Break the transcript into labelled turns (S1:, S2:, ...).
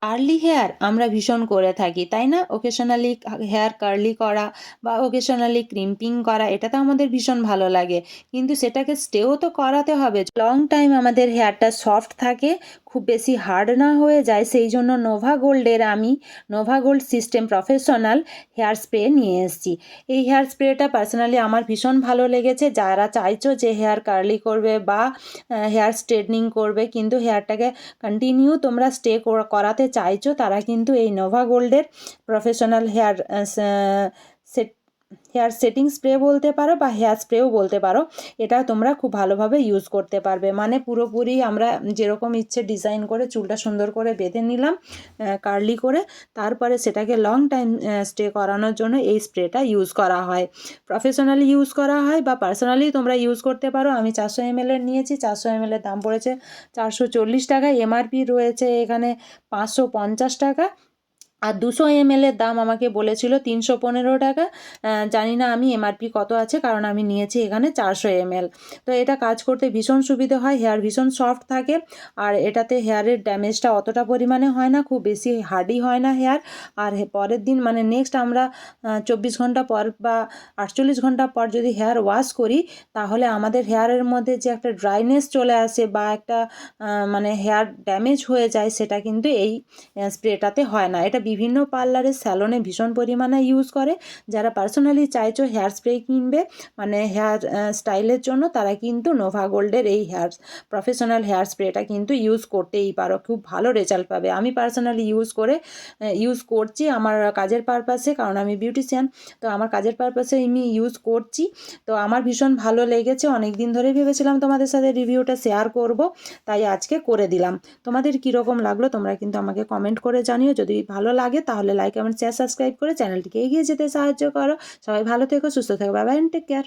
S1: Curly hair আমরা ভীষণ করে থাকি, তাই না? ওকেশনালি হেয়ার কার্লি করা বা ওকেশনালি ক্রিম্পিং করা, এটা তো আমাদের ভীষণ ভালো লাগে। কিন্তু সেটাকে স্টেও তো করাতে হবে। লং টাইম আমাদের হেয়ারটা সফট থাকে, খুব বেশি হার্ড না হয়ে যায়, সেই জন্য নোভা গোল্ডের আমি Nova Gold system professional hair spray নিয়ে এসেছি। এই হেয়ার স্প্রেটা পার্সোনালি আমার ভীষণ ভালো লেগেছে। যারা চাইছো যে হেয়ার কার্লি করবে বা হেয়ার স্ট্রেটনিং করবে, কিন্তু হেয়ারটাকে কন্টিনিউ তোমরা স্টে করাতে চাইছো, তারা কিন্তু এই নোভা গোল্ডের professional set hair setting spray বলতে পারো বা হেয়ার স্প্রেও বলতে পারো, এটা তোমরা খুব ভালোভাবে ইউজ করতে পারবে। মানে পুরোপুরি আমরা যেরকম ইচ্ছে ডিজাইন করে চুলটা সুন্দর করে বেঁধে নিলাম কার্লি করে, তারপরে সেটাকে লং টাইম স্টে করানোর জন্য এই স্প্রেটা ইউজ করা হয়। প্রফেশনালি ইউজ করা হয় বা পার্সোনালি তোমরা ইউজ করতে পারো। আমি 400 ml এর নিয়েছি, 400 ml এর দাম পড়েছে 440 টাকা, এমআরপি রয়েছে এখানে 550 টাকা। আর 200 ml এর দাম আমাকে বলেছিল 315 টাকা। জানি না আমি এমআরপি কত আছে, কারণ আমি নিয়েছি এখানে 400 ml। তো এটা কাজ করতে ভীষণ সুবিধে হয়, হেয়ার ভীষণ সফট থাকে, আর এটাতে হেয়ারের ড্যামেজটা অতটা পরিমাণে হয় না, খুব বেশি হার্ডি হয় না হেয়ার। আর পরের দিন মানে নেক্সট আমরা 24 ঘন্টা পর বা 48 ঘন্টা পর যদি হেয়ার ওয়াশ করি, তাহলে আমাদের হেয়ারের মধ্যে যে একটা ড্রাইনেস চলে আসে বা একটা মানে হেয়ার ড্যামেজ হয়ে যায়, সেটা কিন্তু এই স্প্রেটাতে হয় না। এটা বিভিন্ন পার্লারের স্যালনে ভীষণ পরিমাণে ইউজ করে। যারা পার্সোনালি চাইছো হেয়ার স্প্রে কিনবে মানে হেয়ার স্টাইলের জন্য, তারা কিন্তু নোভা গোল্ডের এই প্রফেশনাল হেয়ার স্প্রেটা কিন্তু ইউজ করতেই পারো, খুব ভালো রেজাল্ট পাবে। আমি পার্সোনালি ইউজ করছি আমার কাজের পারপাসে, কারণ আমি বিউটিশিয়ান, তো আমার কাজের পারপাসে আমি ইউজ করছি। তো আমার ভীষণ ভালো লেগেছে, অনেক দিন ধরে ভেবেছিলাম তোমাদের সাথে রিভিউটা শেয়ার করব, তাই আজকে করে দিলাম। তোমাদের কীরকম লাগলো তোমরা কিন্তু আমাকে কমেন্ট করে জানিও। যদি ভালো লাগে তাহলে লাইক, কমেন্ট, শেয়ার, সাবস্ক্রাইব করে চ্যানেলটিকে এগিয়ে যেতে সাহায্য করো। সবাই ভালো থেকো, সুস্থ থেকো, বাই বাই, টেক কেয়ার।